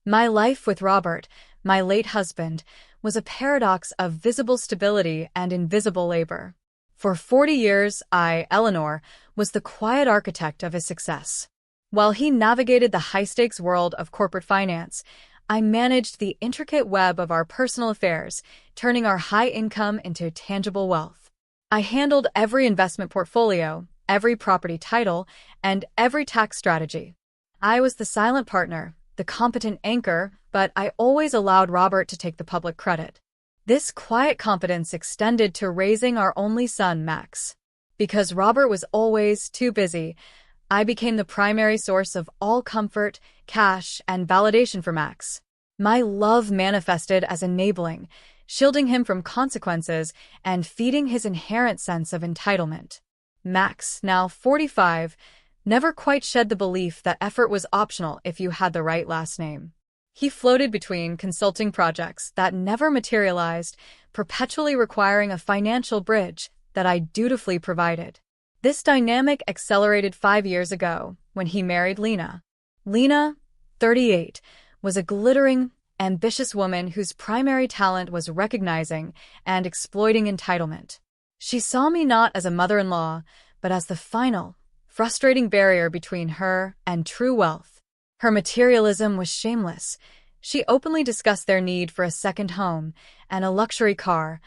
My life with Robert, my late husband, was a paradox of visible stability and invisible labor. For 40 years, I, Eleanor, was the quiet architect of his success. While he navigated the high-stakes world of corporate finance, I managed the intricate web of our personal affairs, turning our high income into tangible wealth. I handled every investment portfolio, every property title, and every tax strategy. I was the silent partner, the competent anchor, but I always allowed Robert to take the public credit. This quiet competence extended to raising our only son, Max. Because Robert was always too busy, I became the primary source of all comfort, cash, and validation for Max. My love manifested as enabling, shielding him from consequences and feeding his inherent sense of entitlement. Max, now 45, never quite shed the belief that effort was optional if you had the right last name. He floated between consulting projects that never materialized, perpetually requiring a financial bridge that I dutifully provided. This dynamic accelerated 5 years ago when he married Lena. Lena, 38, was a glittering, ambitious woman whose primary talent was recognizing and exploiting entitlement. She saw me not as a mother-in-law, but as the final, frustrating barrier between her and true wealth. Her materialism was shameless. She openly discussed their need for a second home and a luxury car,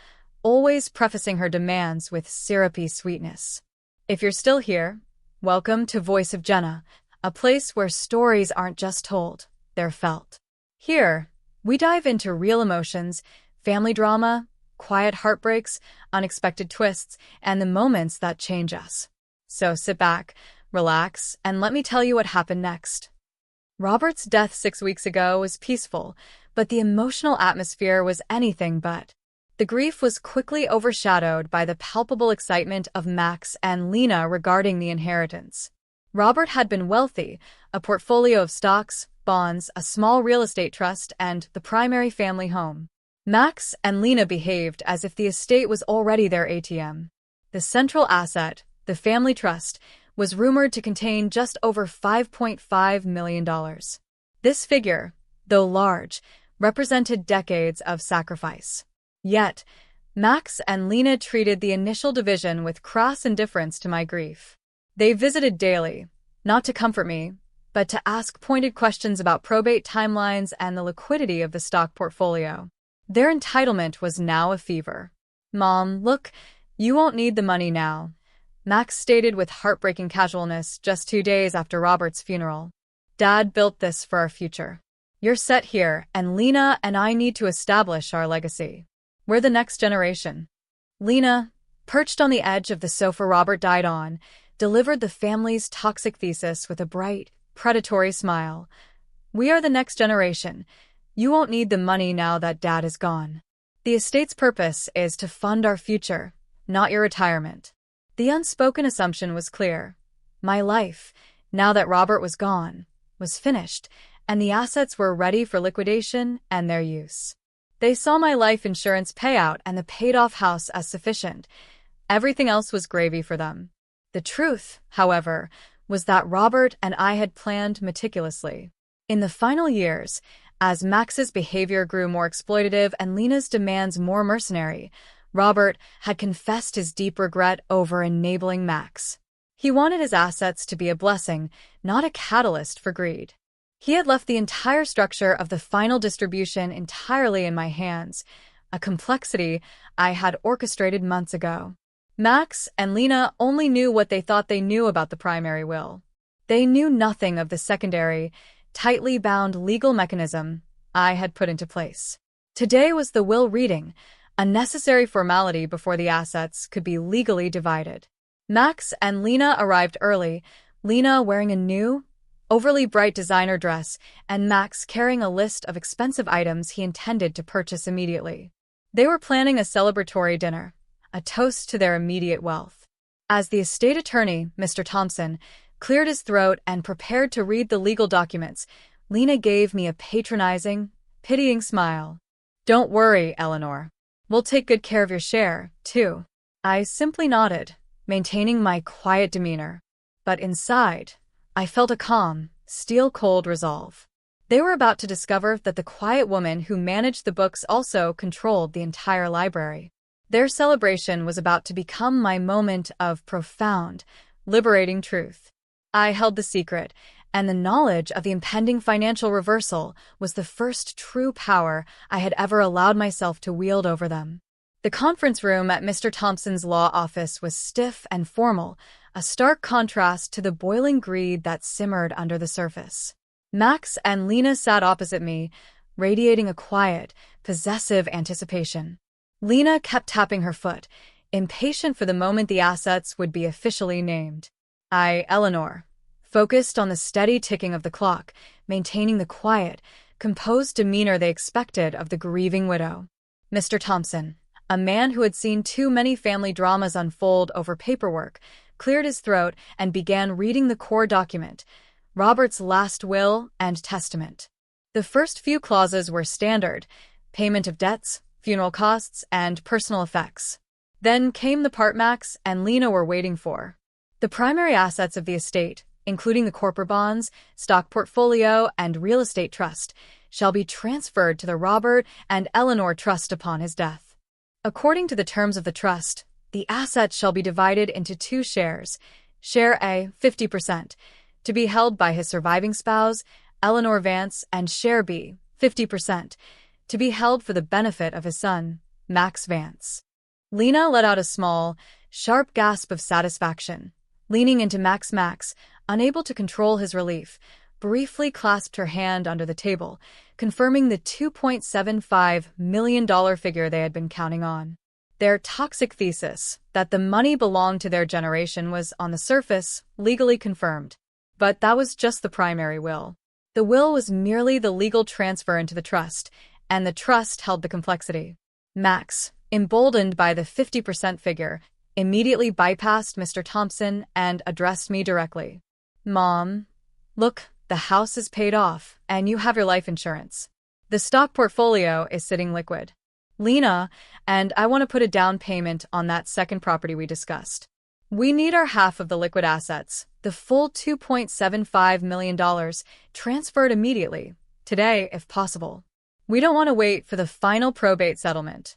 always prefacing her demands with syrupy sweetness. If you're still here, welcome to Voice of Jenna, a place where stories aren't just told, they're felt. Here, we dive into real emotions, family drama, quiet heartbreaks, unexpected twists, and the moments that change us. So sit back, relax, and let me tell you what happened next. Robert's death 6 weeks ago was peaceful, but the emotional atmosphere was anything but. The grief was quickly overshadowed by the palpable excitement of Max and Lena regarding the inheritance. Robert had been wealthy, a portfolio of stocks, bonds, a small real estate trust, and the primary family home. Max and Lena behaved as if the estate was already their ATM. The central asset, the family trust, was rumored to contain just over $5.5 million. This figure, though large, represented decades of sacrifice. Yet, Max and Lena treated the initial division with crass indifference to my grief. They visited daily, not to comfort me, but to ask pointed questions about probate timelines and the liquidity of the stock portfolio. Their entitlement was now a fever. "Mom, look, you won't need the money now," Max stated with heartbreaking casualness just 2 days after Robert's funeral. "Dad built this for our future. You're set here, and Lena and I need to establish our legacy. We're the next generation." Lena, perched on the edge of the sofa Robert died on, delivered the family's toxic thesis with a bright, predatory smile. "We are the next generation. You won't need the money now that Dad is gone. The estate's purpose is to fund our future, not your retirement." The unspoken assumption was clear. My life, now that Robert was gone, was finished, and the assets were ready for liquidation and their use. They saw my life insurance payout and the paid-off house as sufficient. Everything else was gravy for them. The truth, however, was that Robert and I had planned meticulously. In the final years, as Max's behavior grew more exploitative and Lena's demands more mercenary, Robert had confessed his deep regret over enabling Max. He wanted his assets to be a blessing, not a catalyst for greed. He had left the entire structure of the final distribution entirely in my hands, a complexity I had orchestrated months ago. Max and Lena only knew what they thought they knew about the primary will. They knew nothing of the secondary, tightly bound legal mechanism I had put into place. Today was the will reading, a necessary formality before the assets could be legally divided. Max and Lena arrived early, Lena wearing a new, overly bright designer dress, and Max carrying a list of expensive items he intended to purchase immediately. They were planning a celebratory dinner, a toast to their immediate wealth. As the estate attorney, Mr. Thompson, cleared his throat and prepared to read the legal documents, Lena gave me a patronizing, pitying smile. "Don't worry, Eleanor. We'll take good care of your share, too." I simply nodded, maintaining my quiet demeanor. But inside, I felt a calm, steel-cold resolve. They were about to discover that the quiet woman who managed the books also controlled the entire library. Their celebration was about to become my moment of profound, liberating truth. I held the secret, and the knowledge of the impending financial reversal was the first true power I had ever allowed myself to wield over them. The conference room at Mr. Thompson's law office was stiff and formal, a stark contrast to the boiling greed that simmered under the surface. Max and Lena sat opposite me, radiating a quiet, possessive anticipation. Lena kept tapping her foot, impatient for the moment the assets would be officially named. Eleanor, focused on the steady ticking of the clock, maintaining the quiet, composed demeanor they expected of the grieving widow. Mr. Thompson, a man who had seen too many family dramas unfold over paperwork, cleared his throat and began reading the core document, Robert's last will and testament. The first few clauses were standard: payment of debts, funeral costs, and personal effects. Then came the part Max and Lena were waiting for. The primary assets of the estate, including the corporate bonds, stock portfolio, and real estate trust, shall be transferred to the Robert and Eleanor Trust upon his death. According to the terms of the trust, the assets shall be divided into 2 shares. Share A, 50%, to be held by his surviving spouse, Eleanor Vance, and Share B, 50%, to be held for the benefit of his son, Max Vance. Lena let out a small, sharp gasp of satisfaction. Leaning into Max, unable to control his relief, briefly clasped her hand under the table, confirming the $2.75 million figure they had been counting on. Their toxic thesis, that the money belonged to their generation, was, on the surface, legally confirmed. But that was just the primary will. The will was merely the legal transfer into the trust, and the trust held the complexity. Max, emboldened by the 50% figure, immediately bypassed Mr. Thompson and addressed me directly. Mom, look, the house is paid off, and you have your life insurance. The stock portfolio is sitting liquid. Lena, and I want to put a down payment on that second property we discussed. We need our half of the liquid assets, the full $2.75 million, transferred immediately, today if possible. We don't want to wait for the final probate settlement.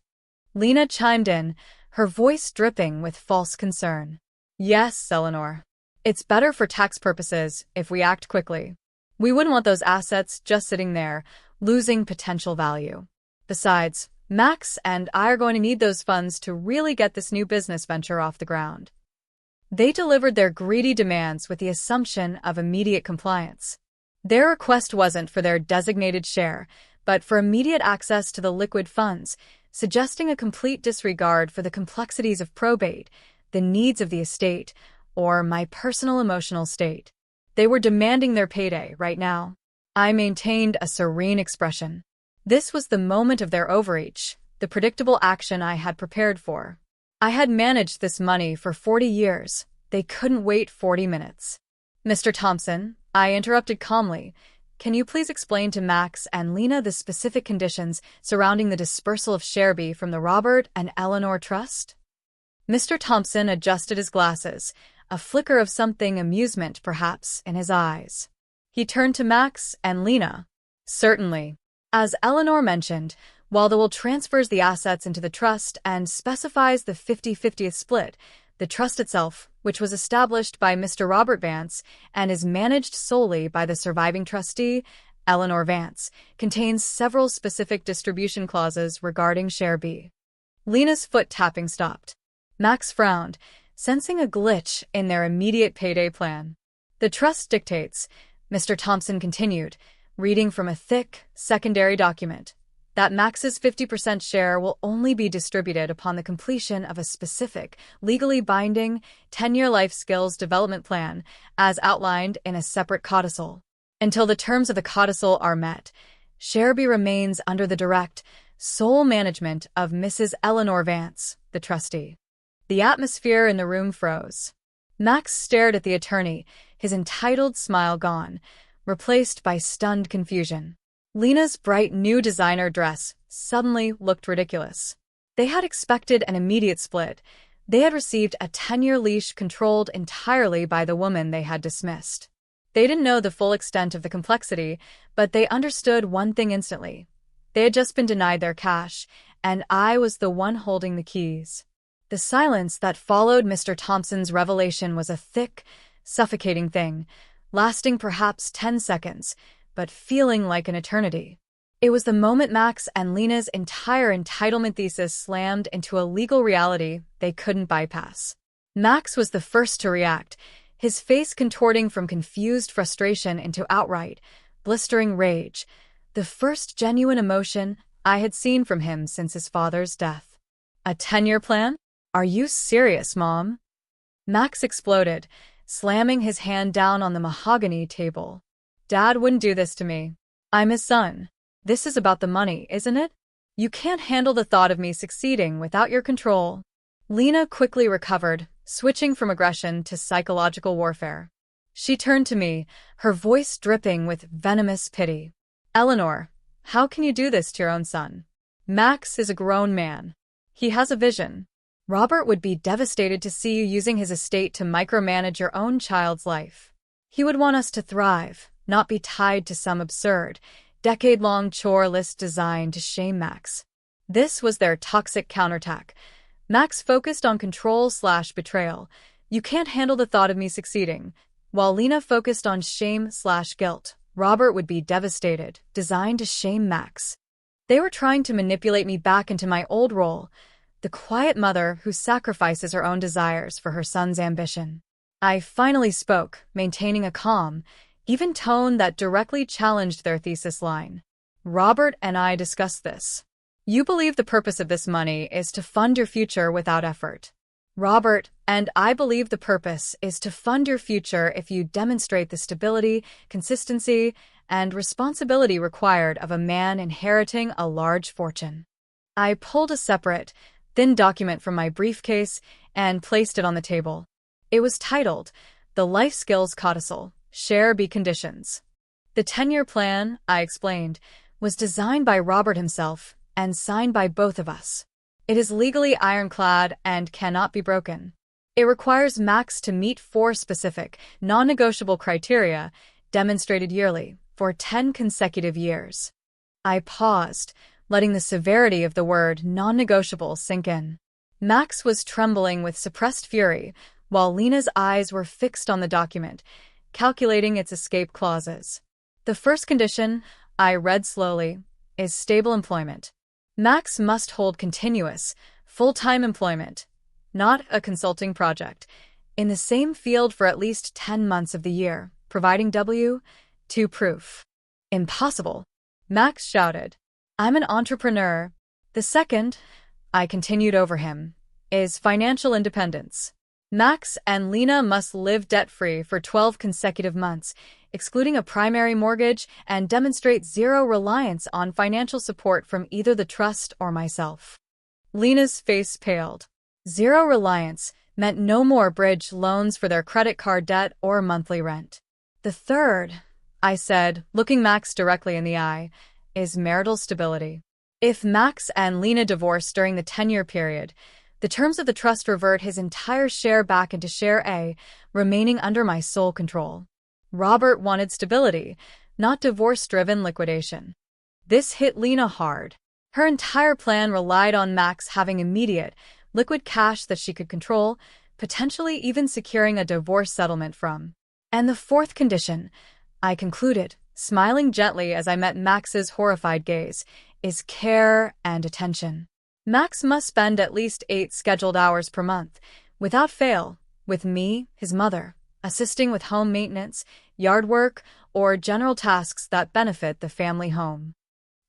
Lena chimed in, her voice dripping with false concern. Yes, Eleanor. It's better for tax purposes if we act quickly. We wouldn't want those assets just sitting there, losing potential value. Besides, Max and I are going to need those funds to really get this new business venture off the ground. They delivered their greedy demands with the assumption of immediate compliance. Their request wasn't for their designated share, but for immediate access to the liquid funds, suggesting a complete disregard for the complexities of probate, the needs of the estate, or my personal emotional state. They were demanding their payday right now. I maintained a serene expression. This was the moment of their overreach, the predictable action I had prepared for. I had managed this money for 40 years. They couldn't wait 40 minutes. Mr. Thompson, I interrupted calmly, can you please explain to Max and Lena the specific conditions surrounding the dispersal of Share B from the Robert and Eleanor Trust? Mr. Thompson adjusted his glasses, a flicker of something amusement perhaps in his eyes. He turned to Max and Lena. Certainly. As Eleanor mentioned, while the will transfers the assets into the trust and specifies the 50-50 split, the trust itself, which was established by Mr. Robert Vance and is managed solely by the surviving trustee, Eleanor Vance, contains several specific distribution clauses regarding Share B. Lena's foot tapping stopped. Max frowned, sensing a glitch in their immediate payday plan. The trust dictates, Mr. Thompson continued, reading from a thick, secondary document, that Max's 50% share will only be distributed upon the completion of a specific, legally binding, 10-year life skills development plan, as outlined in a separate codicil. Until the terms of the codicil are met, Share B remains under the direct, sole management of Mrs. Eleanor Vance, the trustee. The atmosphere in the room froze. Max stared at the attorney, his entitled smile gone, replaced by stunned confusion. Lena's bright new designer dress suddenly looked ridiculous. They had expected an immediate split. They had received a 10-year leash controlled entirely by the woman they had dismissed. They didn't know the full extent of the complexity, but they understood one thing instantly. They had just been denied their cash, and I was the one holding the keys. The silence that followed Mr. Thompson's revelation was a thick, suffocating thing, lasting perhaps 10 seconds, but feeling like an eternity. It was the moment Max and Lena's entire entitlement thesis slammed into a legal reality they couldn't bypass. Max was the first to react, his face contorting from confused frustration into outright, blistering rage, the first genuine emotion I had seen from him since his father's death. "A 10-year plan? Are you serious, Mom?" Max exploded, slamming his hand down on the mahogany table. "Dad wouldn't do this to me. I'm his son. This is about the money, isn't it? You can't handle the thought of me succeeding without your control." Lena quickly recovered, switching from aggression to psychological warfare. She turned to me, her voice dripping with venomous pity. "Eleanor, how can you do this to your own son? Max is a grown man. He has a vision. Robert would be devastated to see you using his estate to micromanage your own child's life. He would want us to thrive, not be tied to some absurd, decade-long chore list designed to shame Max." This was their toxic counterattack. Max focused on control/betrayal. "You can't handle the thought of me succeeding," while Lena focused on shame/guilt. Robert would be devastated, designed to shame Max. They were trying to manipulate me back into my old role, the quiet mother who sacrifices her own desires for her son's ambition. I finally spoke, maintaining a calm, even tone that directly challenged their thesis line. "Robert and I discussed this. You believe the purpose of this money is to fund your future without effort. Robert and I believe the purpose is to fund your future if you demonstrate the stability, consistency, and responsibility required of a man inheriting a large fortune." I pulled a separate, thin document from my briefcase and placed it on the table. It was titled, "The Life Skills Codicil, Share B Conditions." The 10-year plan, I explained, was designed by Robert himself and signed by both of us. It is legally ironclad and cannot be broken. It requires Max to meet 4 specific, non-negotiable criteria demonstrated yearly for 10 consecutive years. I paused, letting the severity of the word non-negotiable sink in. Max was trembling with suppressed fury, while Lena's eyes were fixed on the document, calculating its escape clauses. "The first condition," I read slowly, "is stable employment. Max must hold continuous, full-time employment, not a consulting project, in the same field for at least 10 months of the year, providing W-2 proof." "Impossible," Max shouted. "I'm an entrepreneur." "The second," I continued over him, "is financial independence. Max and Lena must live debt-free for 12 consecutive months, excluding a primary mortgage, and demonstrate zero reliance on financial support from either the trust or myself." Lena's face paled. Zero reliance meant no more bridge loans for their credit card debt or monthly rent. "The third," I said, looking Max directly in the eye, "is marital stability. If Max and Lena divorce during the 10-year period, the terms of the trust revert his entire share back into Share A, remaining under my sole control." Robert wanted stability, not divorce-driven liquidation. This hit Lena hard. Her entire plan relied on Max having immediate, liquid cash that she could control, potentially even securing a divorce settlement from. "And the fourth condition," I concluded, smiling gently as I met Max's horrified gaze, "is care and attention. Max must spend at least 8 scheduled hours per month, without fail, with me, his mother, assisting with home maintenance, yard work, or general tasks that benefit the family home."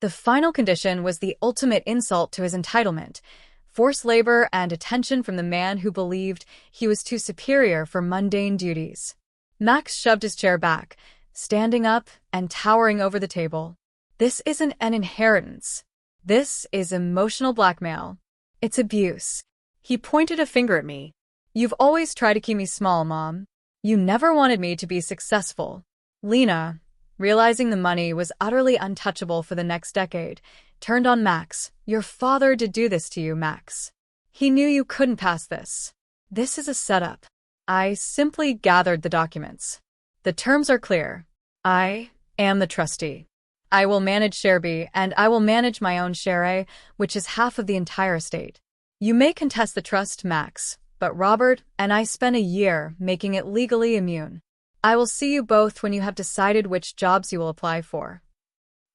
The final condition was the ultimate insult to his entitlement: forced labor and attention from the man who believed he was too superior for mundane duties. Max shoved his chair back, standing up and towering over the table. "This isn't an inheritance. This is emotional blackmail. It's abuse." He pointed a finger at me. "You've always tried to keep me small, Mom. You never wanted me to be successful." Lena, realizing the money was utterly untouchable for the next decade, turned on Max. "Your father did do this to you, Max. He knew you couldn't pass this. This is a setup." I simply gathered the documents. The terms are clear. I am the trustee. I will manage share B, and I will manage my own share A, which is half of the entire estate. You may contest the trust, Max, but Robert and I spent a year making it legally immune. I will see you both when you have decided which jobs you will apply for.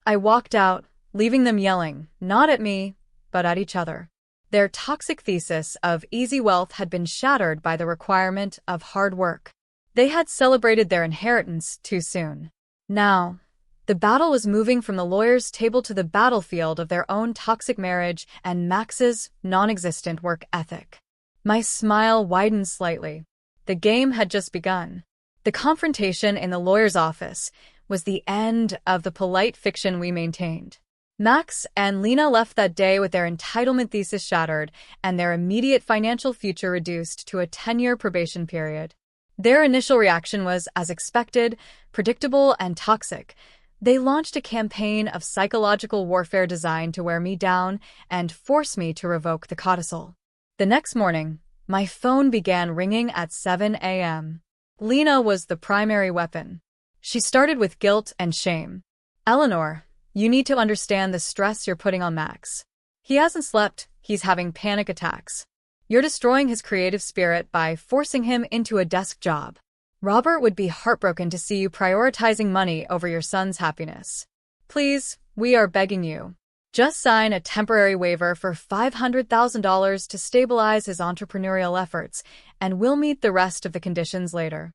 I walked out, leaving them yelling, not at me, but at each other. Their toxic thesis of easy wealth had been shattered by the requirement of hard work. They had celebrated their inheritance too soon. Now, the battle was moving from the lawyer's table to the battlefield of their own toxic marriage and Max's non-existent work ethic. My smile widened slightly. The game had just begun. The confrontation in the lawyer's office was the end of the polite fiction we maintained. Max and Lena left that day with their entitlement thesis shattered and their immediate financial future reduced to a 10-year probation period. Their initial reaction was, as expected, predictable and toxic. They launched a campaign of psychological warfare designed to wear me down and force me to revoke the codicil. The next morning, my phone began ringing at 7 a.m. Lena was the primary weapon. She started with guilt and shame. Eleanor, you need to understand the stress you're putting on Max. He hasn't slept, he's having panic attacks. You're destroying his creative spirit by forcing him into a desk job. Robert would be heartbroken to see you prioritizing money over your son's happiness. Please, we are begging you. Just sign a temporary waiver for $500,000 to stabilize his entrepreneurial efforts, and we'll meet the rest of the conditions later.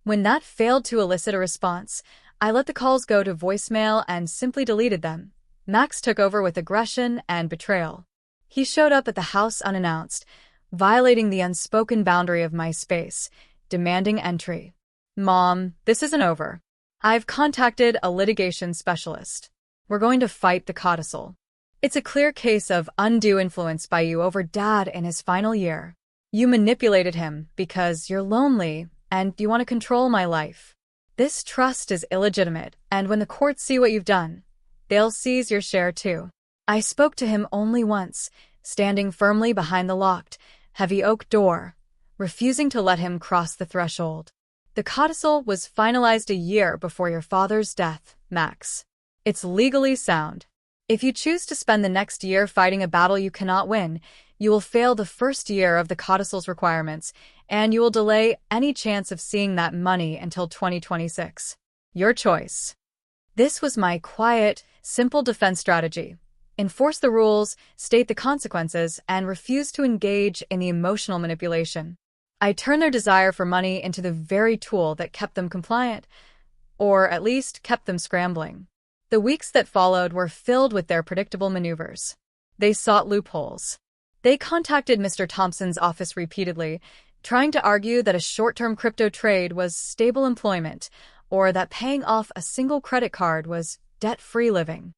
When that failed to elicit a response, I let the calls go to voicemail and simply deleted them. Max took over with aggression and betrayal. He showed up at the house unannounced, violating the unspoken boundary of my space, demanding entry. Mom, this isn't over. I've contacted a litigation specialist. We're going to fight the codicil. It's a clear case of undue influence by you over Dad in his final year. You manipulated him because you're lonely and you want to control my life. This trust is illegitimate, and when the courts see what you've done, they'll seize your share too. I spoke to him only once, standing firmly behind the locked, heavy oak door, refusing to let him cross the threshold. The codicil was finalized a year before your father's death, Max. It's legally sound. If you choose to spend the next year fighting a battle you cannot win, you will fail the first year of the codicil's requirements, and you will delay any chance of seeing that money until 2026. Your choice. This was my quiet, simple defense strategy. Enforce the rules, state the consequences, and refuse to engage in the emotional manipulation. I turned their desire for money into the very tool that kept them compliant, or at least kept them scrambling. The weeks that followed were filled with their predictable maneuvers. They sought loopholes. They contacted Mr. Thompson's office repeatedly, trying to argue that a short-term crypto trade was stable employment, or that paying off a single credit card was debt-free living.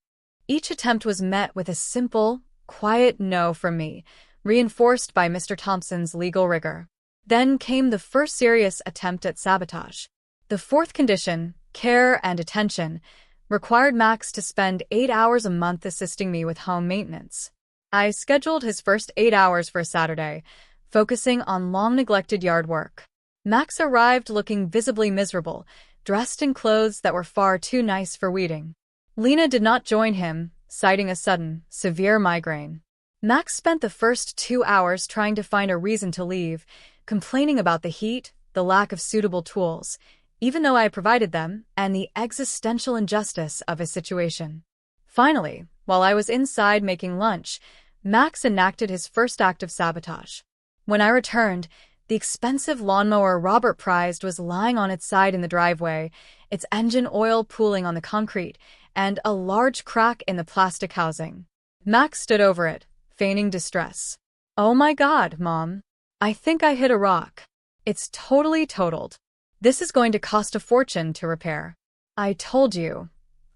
Each attempt was met with a simple, quiet no from me, reinforced by Mr. Thompson's legal rigor. Then came the first serious attempt at sabotage. The fourth condition, care and attention, required Max to spend 8 hours a month assisting me with home maintenance. I scheduled his first 8 hours for a Saturday, focusing on long-neglected yard work. Max arrived looking visibly miserable, dressed in clothes that were far too nice for weeding. Lena did not join him, citing a sudden, severe migraine. Max spent the first 2 hours trying to find a reason to leave, complaining about the heat, the lack of suitable tools, even though I had provided them, and the existential injustice of his situation. Finally, while I was inside making lunch, Max enacted his first act of sabotage. When I returned, the expensive lawnmower Robert prized was lying on its side in the driveway, its engine oil pooling on the concrete, and a large crack in the plastic housing. Max stood over it, feigning distress. "Oh my God, Mom. I think I hit a rock. It's totally totaled. This is going to cost a fortune to repair. I told you.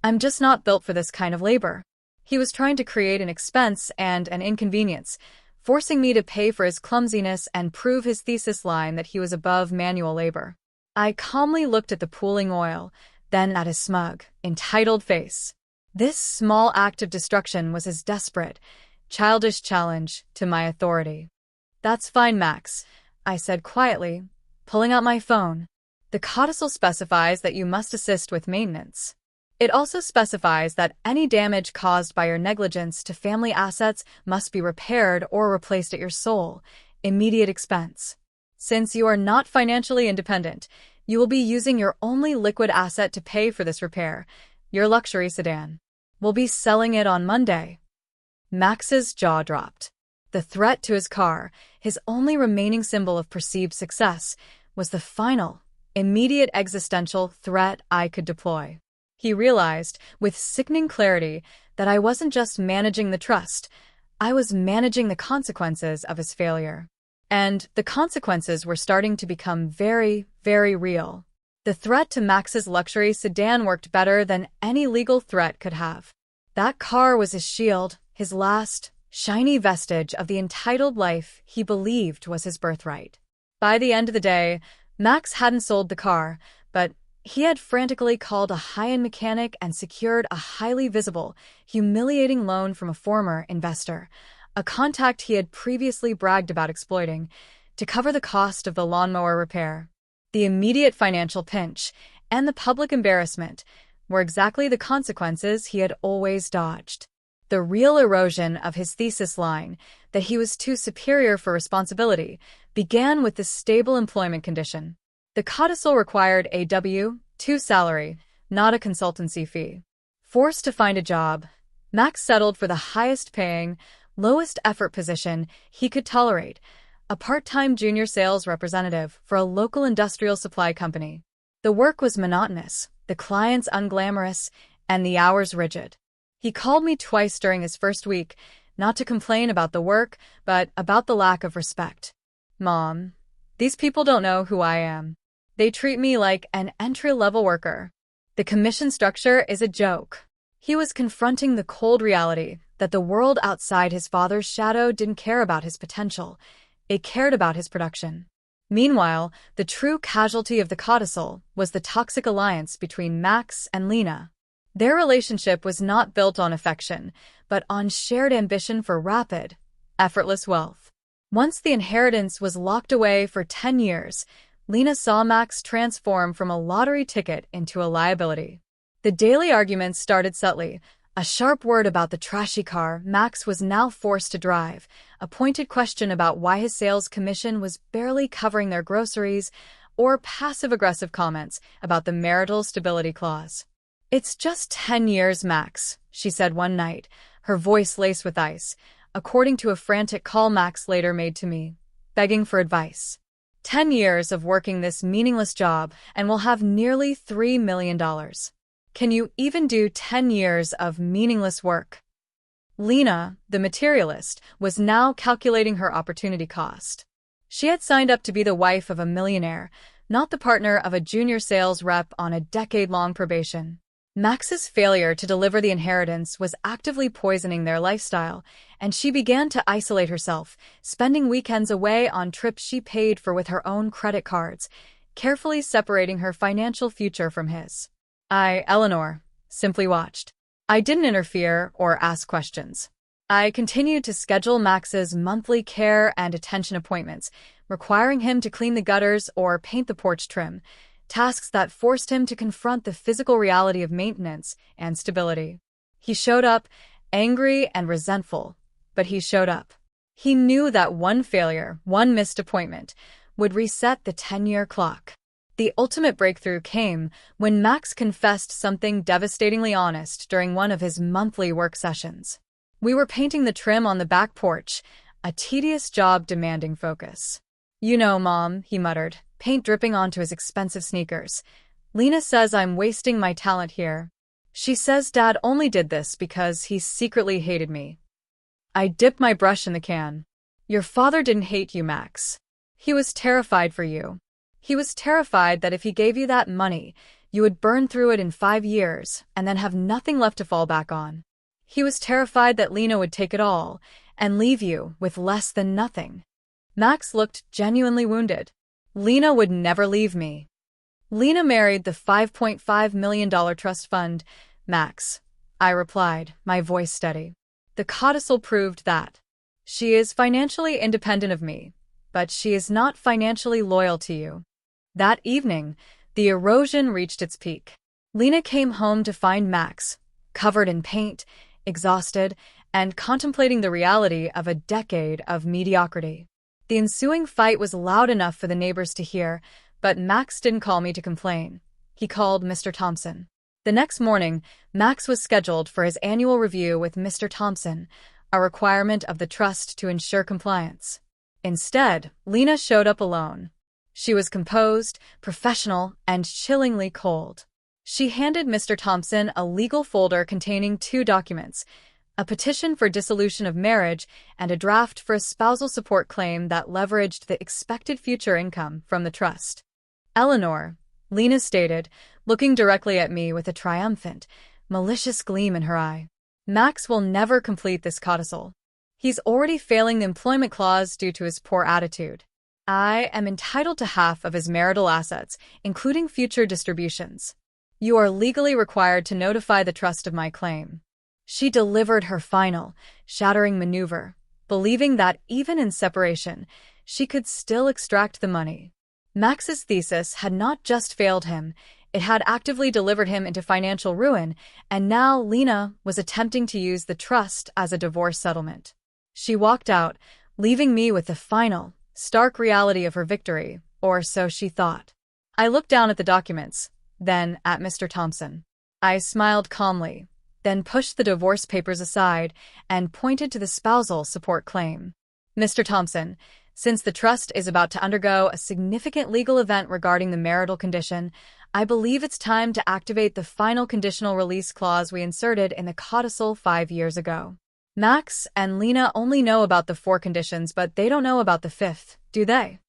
I'm just not built for this kind of labor." He was trying to create an expense and an inconvenience, forcing me to pay for his clumsiness and prove his thesis line that he was above manual labor. I calmly looked at the pooling oil, then at his smug, entitled face. This small act of destruction was his desperate, childish challenge to my authority. "That's fine, Max," I said quietly, pulling out my phone. The codicil specifies that you must assist with maintenance. It also specifies that any damage caused by your negligence to family assets must be repaired or replaced at your sole, immediate expense. Since you are not financially independent, you will be using your only liquid asset to pay for this repair, your luxury sedan. We'll be selling it on Monday. Max's jaw dropped. The threat to his car, his only remaining symbol of perceived success, was the final, immediate existential threat I could deploy. He realized, with sickening clarity, that I wasn't just managing the trust, I was managing the consequences of his failure. And the consequences were starting to become very, very real. The threat to Max's luxury sedan worked better than any legal threat could have. That car was his shield, his last, shiny vestige of the entitled life he believed was his birthright. By the end of the day, Max hadn't sold the car, but he had frantically called a high-end mechanic and secured a highly visible, humiliating loan from a former investor, a contact he had previously bragged about exploiting, to cover the cost of the lawnmower repair. The immediate financial pinch and the public embarrassment were exactly the consequences he had always dodged. The real erosion of his thesis line, that he was too superior for responsibility, began with the stable employment condition. The codicil required a W-2 salary, not a consultancy fee. Forced to find a job, Max settled for the highest-paying, lowest-effort position he could tolerate, a part-time junior sales representative for a local industrial supply company. The work was monotonous, the clients unglamorous, and the hours rigid. He called me twice during his first week, not to complain about the work, but about the lack of respect. "Mom, these people don't know who I am. They treat me like an entry-level worker. The commission structure is a joke." He was confronting the cold reality that the world outside his father's shadow didn't care about his potential. It cared about his production. Meanwhile, the true casualty of the codicil was the toxic alliance between Max and Lena. Their relationship was not built on affection, but on shared ambition for rapid, effortless wealth. Once the inheritance was locked away for 10 years, Lena saw Max transform from a lottery ticket into a liability. The daily arguments started subtly. A sharp word about the trashy car Max was now forced to drive, a pointed question about why his sales commission was barely covering their groceries, or passive-aggressive comments about the marital stability clause. "It's just 10 years, Max," she said one night, her voice laced with ice, according to a frantic call Max later made to me, begging for advice. 10 years of working this meaningless job, and we'll have nearly $3 million. Can you even do 10 years of meaningless work? Lena, the materialist, was now calculating her opportunity cost. She had signed up to be the wife of a millionaire, not the partner of a junior sales rep on a decade-long probation. Max's failure to deliver the inheritance was actively poisoning their lifestyle, and she began to isolate herself, spending weekends away on trips she paid for with her own credit cards, carefully separating her financial future from his. I, Eleanor, simply watched. I didn't interfere or ask questions. I continued to schedule Max's monthly care and attention appointments, requiring him to clean the gutters or paint the porch trim, tasks that forced him to confront the physical reality of maintenance and stability. He showed up, angry and resentful, but he showed up. He knew that one failure, one missed appointment, would reset the 10-year clock. The ultimate breakthrough came when Max confessed something devastatingly honest during one of his monthly work sessions. We were painting the trim on the back porch, a tedious job demanding focus. "You know, Mom," he muttered, paint dripping onto his expensive sneakers. "Lena says I'm wasting my talent here. She says Dad only did this because he secretly hated me." I dipped my brush in the can. "Your father didn't hate you, Max. He was terrified for you. He was terrified that if he gave you that money, you would burn through it in 5 years and then have nothing left to fall back on. He was terrified that Lena would take it all and leave you with less than nothing." Max looked genuinely wounded. "Lena would never leave me. Lena married the $5.5 million trust fund, Max," I replied, my voice steady. "The codicil proved that. She is financially independent of me, but she is not financially loyal to you." That evening, The erosion reached its peak. Lena came home to find Max, covered in paint, exhausted, and contemplating the reality of a decade of mediocrity. The ensuing fight was loud enough for the neighbors to hear, but Max didn't call me to complain. He called Mr. Thompson. The next morning, Max was scheduled for his annual review with Mr. Thompson, a requirement of the trust to ensure compliance. Instead, Lena showed up alone. She was composed, professional, and chillingly cold. She handed Mr. Thompson a legal folder containing 2 documents, a petition for dissolution of marriage and a draft for a spousal support claim that leveraged the expected future income from the trust. "Eleanor," Lena stated, looking directly at me with a triumphant, malicious gleam in her eye. "Max will never complete this codicil. He's already failing the employment clause due to his poor attitude. I am entitled to half of his marital assets, including future distributions. You are legally required to notify the trust of my claim." She delivered her final, shattering maneuver, believing that even in separation, she could still extract the money. Max's thesis had not just failed him, it had actively delivered him into financial ruin, and now Lena was attempting to use the trust as a divorce settlement. She walked out, leaving me with the final, stark reality of her victory, or so she thought. I looked down at the documents, then at Mr. Thompson. I smiled calmly, then pushed the divorce papers aside and pointed to the spousal support claim. "Mr. Thompson, since the trust is about to undergo a significant legal event regarding the marital condition, I believe it's time to activate the final conditional release clause we inserted in the codicil 5 years ago. Max and Lena only know about the 4 conditions, but they don't know about the 5th, do they?"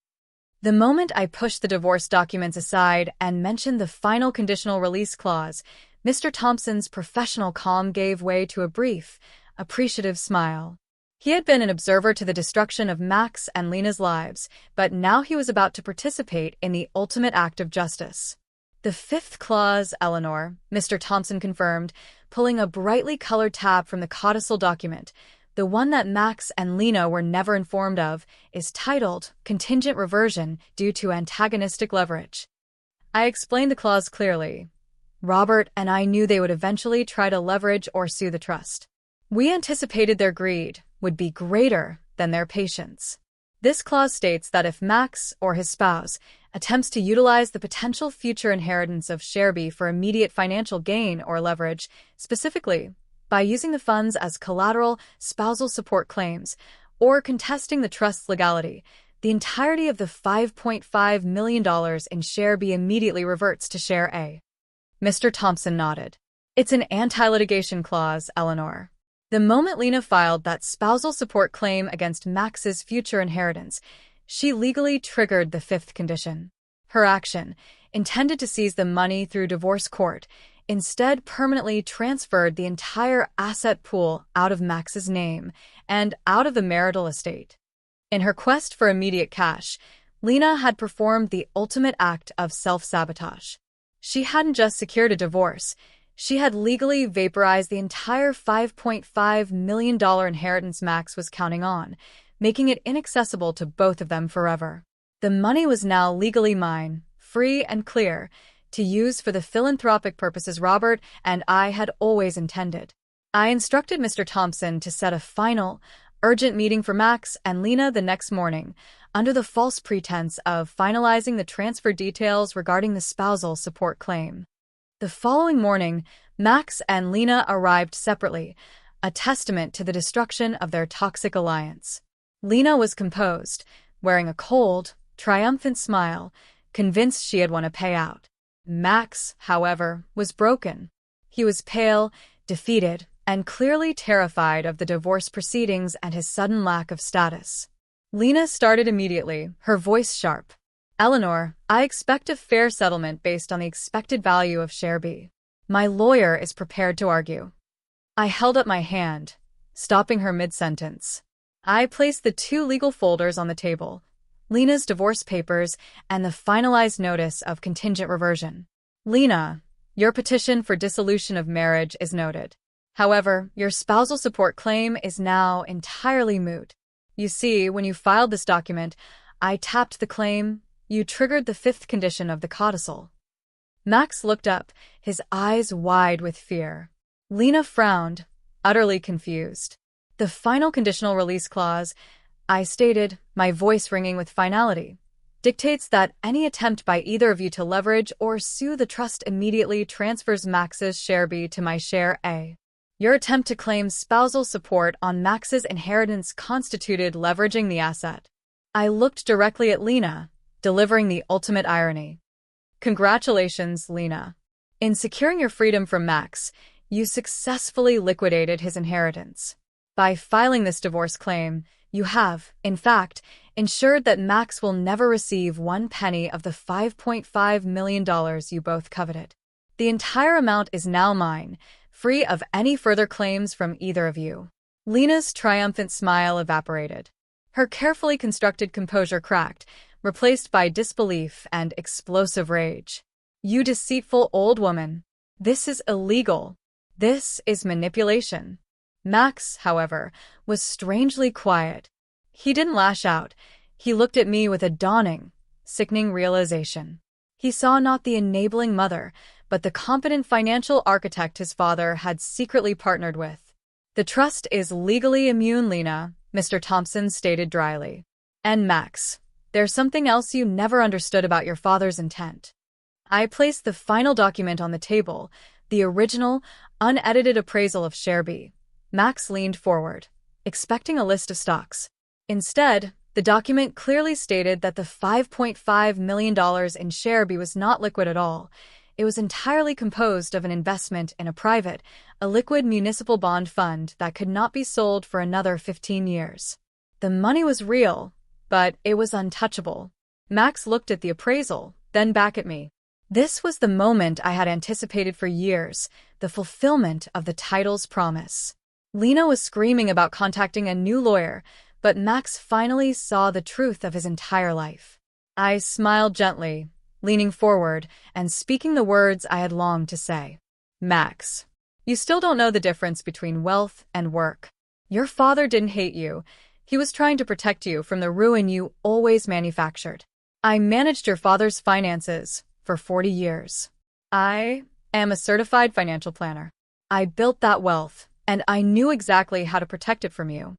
The moment I pushed the divorce documents aside and mentioned the final conditional release clause, Mr. Thompson's professional calm gave way to a brief, appreciative smile. He had been an observer to the destruction of Max and Lena's lives, but now he was about to participate in the ultimate act of justice. "The 5th clause, Eleanor," Mr. Thompson confirmed, pulling a brightly colored tab from the codicil document, the one that Max and Lena were never informed of, is titled Contingent Reversion Due to Antagonistic Leverage. I explained the clause clearly. Robert and I knew they would eventually try to leverage or sue the trust. We anticipated their greed would be greater than their patience. This clause states that if Max, or his spouse, attempts to utilize the potential future inheritance of Sherby for immediate financial gain or leverage, specifically by using the funds as collateral spousal support claims, or contesting the trust's legality, the entirety of the $5.5 million in Share B immediately reverts to Share A. Mr. Thompson nodded. "It's an anti-litigation clause, Eleanor. The moment Lena filed that spousal support claim against Max's future inheritance, she legally triggered the 5th condition. Her action, intended to seize the money through divorce court, instead permanently transferred the entire asset pool out of Max's name and out of the marital estate. In her quest for immediate cash, Lena had performed the ultimate act of self-sabotage. She hadn't just secured a divorce, she had legally vaporized the entire $5.5 million inheritance Max was counting on, making it inaccessible to both of them forever. The money was now legally mine, free and clear, to use for the philanthropic purposes Robert and I had always intended. I instructed Mr. Thompson to set a final, urgent meeting for Max and Lena the next morning, under the false pretense of finalizing the transfer details regarding the spousal support claim. The following morning, Max and Lena arrived separately, a testament to the destruction of their toxic alliance. Lena was composed, wearing a cold, triumphant smile, convinced she had won a payout. Max, however, was broken. He was pale, defeated, and clearly terrified of the divorce proceedings and his sudden lack of status. Lena started immediately, her voice sharp. "Eleanor, I expect a fair settlement based on the expected value of Share B. My lawyer is prepared to argue." I held up my hand, stopping her mid-sentence. I placed the 2 legal folders on the table, Lena's divorce papers and the finalized notice of contingent reversion. "Lena, your petition for dissolution of marriage is noted. However, your spousal support claim is now entirely moot. You see, when you filed this document, I tapped the claim, you triggered the 5th condition of the codicil. Max looked up, his eyes wide with fear. Lena frowned, utterly confused. "The final conditional release clause," I stated, my voice ringing with finality, "dictates that any attempt by either of you to leverage or sue the trust immediately transfers Max's share B to my share A. Your attempt to claim spousal support on Max's inheritance constituted leveraging the asset." I looked directly at Lena, delivering the ultimate irony. "Congratulations, Lena. In securing your freedom from Max, you successfully liquidated his inheritance. By filing this divorce claim, you have, in fact, ensured that Max will never receive one penny of the $5.5 million you both coveted. The entire amount is now mine, free of any further claims from either of you." Lena's triumphant smile evaporated. Her carefully constructed composure cracked, replaced by disbelief and explosive rage. "You deceitful old woman. This is illegal. This is manipulation." Max, however, was strangely quiet. He didn't lash out. He looked at me with a dawning, sickening realization. He saw not the enabling mother, but the competent financial architect his father had secretly partnered with. "The trust is legally immune, Lena," Mr. Thompson stated dryly. "And Max, there's something else you never understood about your father's intent." I placed the final document on the table, the original, unedited appraisal of share B. Max leaned forward, expecting a list of stocks. Instead, the document clearly stated that the $5.5 million in share B was not liquid at all. It was entirely composed of an investment in a liquid municipal bond fund that could not be sold for another 15 years. The money was real, but it was untouchable. Max looked at the appraisal, then back at me. This was the moment I had anticipated for years, the fulfillment of the title's promise. Lena was screaming about contacting a new lawyer, but Max finally saw the truth of his entire life. I smiled gently, leaning forward and speaking the words I had longed to say. "Max, you still don't know the difference between wealth and work. Your father didn't hate you. He was trying to protect you from the ruin you always manufactured. I managed your father's finances for 40 years. I am a certified financial planner. I built that wealth, and I knew exactly how to protect it from you."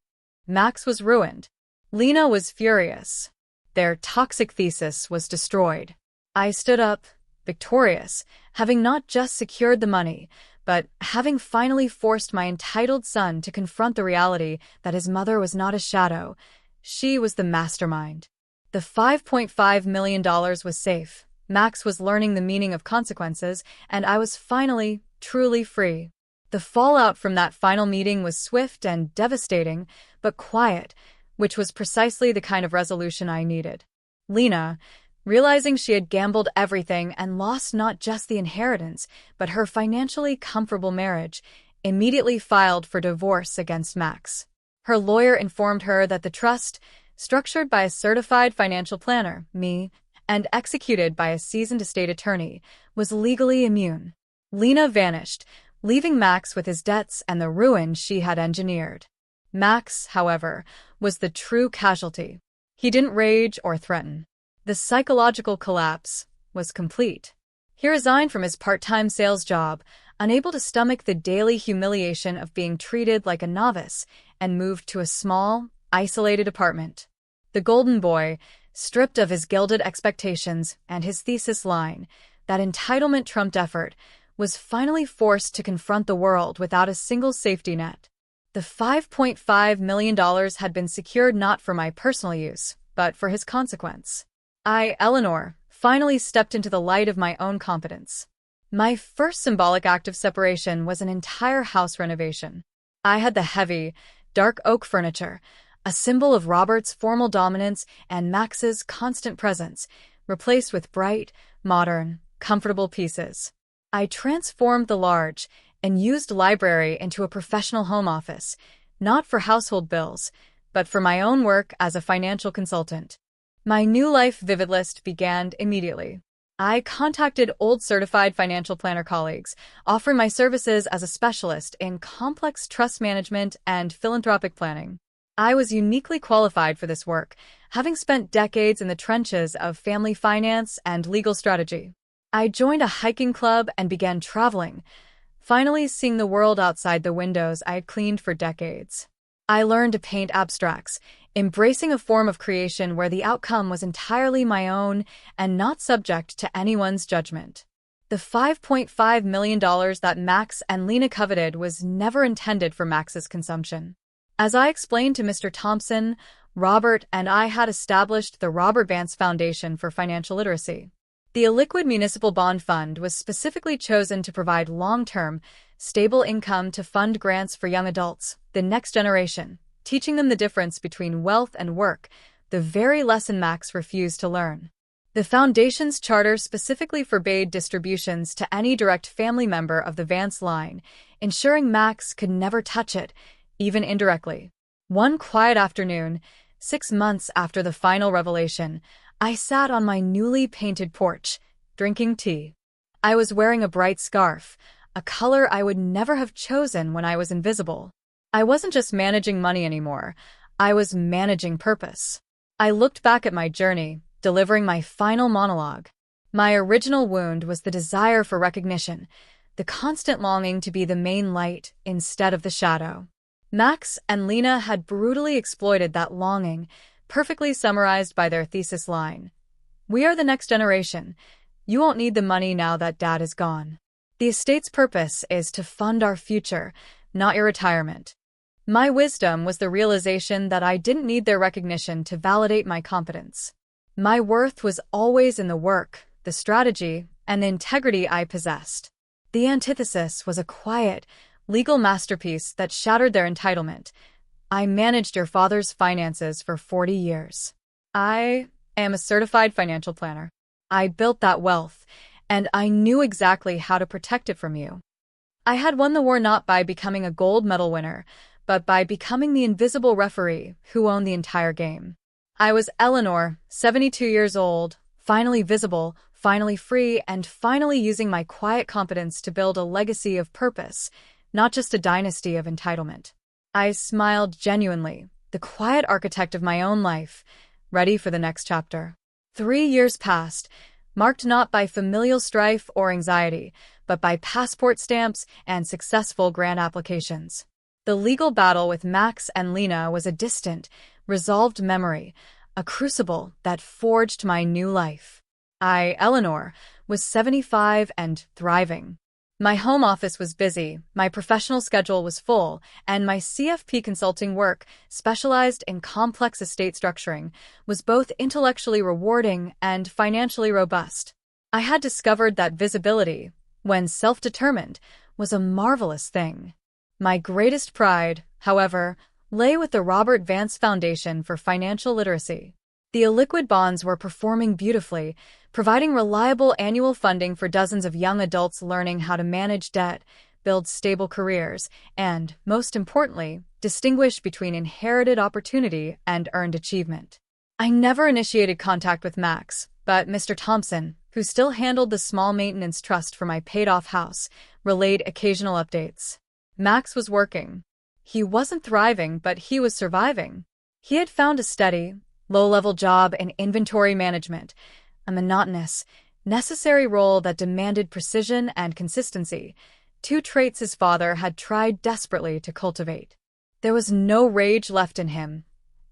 Max was ruined. Lena was furious. Their toxic thesis was destroyed. I stood up, victorious, having not just secured the money, but having finally forced my entitled son to confront the reality that his mother was not a shadow. She was the mastermind. The $5.5 million was safe. Max was learning the meaning of consequences, and I was finally, truly free. The fallout from that final meeting was swift and devastating, but quiet, which was precisely the kind of resolution I needed. Lena, realizing she had gambled everything and lost not just the inheritance, but her financially comfortable marriage, immediately filed for divorce against Max. Her lawyer informed her that the trust, structured by a certified financial planner, me, and executed by a seasoned estate attorney, was legally immune. Lena vanished, leaving Max with his debts and the ruin she had engineered. Max, however, was the true casualty. He didn't rage or threaten. The psychological collapse was complete. He resigned from his part-time sales job, unable to stomach the daily humiliation of being treated like a novice, and moved to a small, isolated apartment. The golden boy, stripped of his gilded expectations and his thesis line, that entitlement trumped effort, was finally forced to confront the world without a single safety net. The $5.5 million had been secured not for my personal use, but for his consequence. I, Eleanor, finally stepped into the light of my own competence. My first symbolic act of separation was an entire house renovation. I had the heavy, dark oak furniture, a symbol of Robert's formal dominance and Max's constant presence, replaced with bright, modern, comfortable pieces. I transformed the large and used library into a professional home office, not for household bills, but for my own work as a financial consultant. My new life vivid list began immediately. I contacted old certified financial planner colleagues, offering my services as a specialist in complex trust management and philanthropic planning. I was uniquely qualified for this work, having spent decades in the trenches of family finance and legal strategy. I joined a hiking club and began traveling, finally seeing the world outside the windows I had cleaned for decades. I learned to paint abstracts, embracing a form of creation where the outcome was entirely my own and not subject to anyone's judgment. The $5.5 million that Max and Lena coveted was never intended for Max's consumption. As I explained to Mr. Thompson, Robert and I had established the Robert Vance Foundation for Financial Literacy. The illiquid municipal bond fund was specifically chosen to provide long-term, stable income to fund grants for young adults, the next generation, teaching them the difference between wealth and work, the very lesson Max refused to learn. The Foundation's charter specifically forbade distributions to any direct family member of the Vance line, ensuring Max could never touch it, even indirectly. One quiet afternoon, 6 months after the final revelation, I sat on my newly painted porch, drinking tea. I was wearing a bright scarf, a color I would never have chosen when I was invisible. I wasn't just managing money anymore, I was managing purpose. I looked back at my journey, delivering my final monologue. My original wound was the desire for recognition, the constant longing to be the main light instead of the shadow. Max and Lena had brutally exploited that longing, perfectly summarized by their thesis line. "We are the next generation. You won't need the money now that Dad is gone. The estate's purpose is to fund our future, not your retirement." My wisdom was the realization that I didn't need their recognition to validate my competence. My worth was always in the work, the strategy, and the integrity I possessed. The antithesis was a quiet, legal masterpiece that shattered their entitlement. I managed your father's finances for 40 years. I am a certified financial planner. I built that wealth, and I knew exactly how to protect it from you. I had won the war not by becoming a gold medal winner, but by becoming the invisible referee who owned the entire game. I was Eleanor, 72 years old, finally visible, finally free, and finally using my quiet competence to build a legacy of purpose, not just a dynasty of entitlement. I smiled genuinely, the quiet architect of my own life, ready for the next chapter. 3 years passed, marked not by familial strife or anxiety, but by passport stamps and successful grant applications. The legal battle with Max and Lena was a distant, resolved memory, a crucible that forged my new life. I, Eleanor, was 75 and thriving. My home office was busy, my professional schedule was full, and my CFP consulting work, specialized in complex estate structuring, was both intellectually rewarding and financially robust. I had discovered that visibility, when self-determined, was a marvelous thing. My greatest pride, however, lay with the Robert Vance Foundation for Financial Literacy. The illiquid bonds were performing beautifully, providing reliable annual funding for dozens of young adults learning how to manage debt, build stable careers, and, most importantly, distinguish between inherited opportunity and earned achievement. I never initiated contact with Max, but Mr. Thompson, who still handled the small maintenance trust for my paid-off house, relayed occasional updates. Max was working. He wasn't thriving, but he was surviving. He had found a steady, low-level job in inventory management, a monotonous, necessary role that demanded precision and consistency, 2 traits his father had tried desperately to cultivate. There was no rage left in him,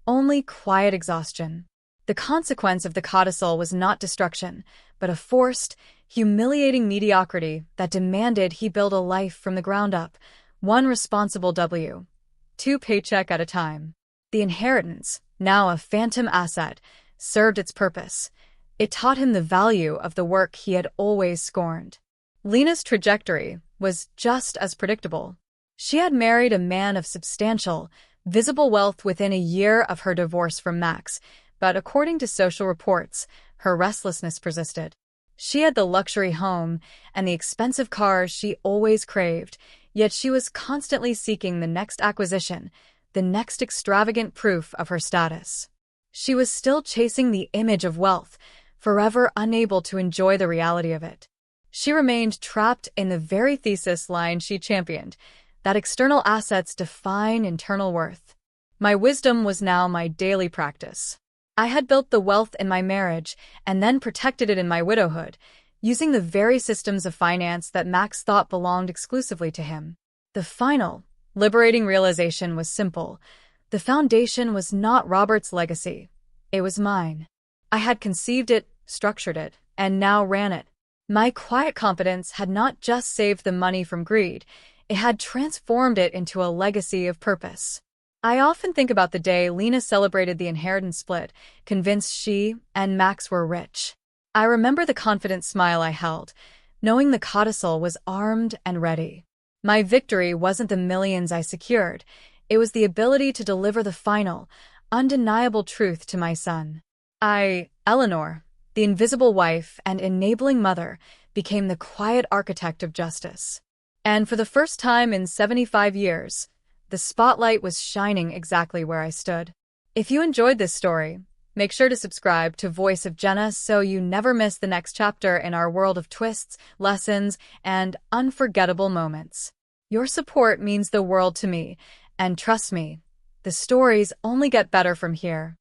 only quiet exhaustion. The consequence of the codicil was not destruction, but a forced, humiliating mediocrity that demanded he build a life from the ground up, one responsible W-2 paycheck at a time. The inheritance, now a phantom asset, served its purpose. It taught him the value of the work he had always scorned. Lena's trajectory was just as predictable. She had married a man of substantial, visible wealth within a year of her divorce from Max, but according to social reports, her restlessness persisted. She had the luxury home and the expensive cars she always craved, yet she was constantly seeking the next acquisition, the next extravagant proof of her status. She was still chasing the image of wealth, forever unable to enjoy the reality of it. She remained trapped in the very thesis line she championed, that external assets define internal worth. My wisdom was now my daily practice. I had built the wealth in my marriage and then protected it in my widowhood, using the very systems of finance that Max thought belonged exclusively to him. The final, liberating realization was simple. The foundation was not Robert's legacy. It was mine. I had conceived it, structured it, and now ran it. My quiet competence had not just saved the money from greed, it had transformed it into a legacy of purpose. I often think about the day Lena celebrated the inheritance split, convinced she and Max were rich. I remember the confident smile I held, knowing the codicil was armed and ready. My victory wasn't the millions I secured, it was the ability to deliver the final, undeniable truth to my son. Eleanor, the invisible wife and enabling mother, became the quiet architect of justice. And for the first time in 75 years, the spotlight was shining exactly where I stood. If you enjoyed this story, make sure to subscribe to Voice of Jenna so you never miss the next chapter in our world of twists, lessons, and unforgettable moments. Your support means the world to me, and trust me, the stories only get better from here.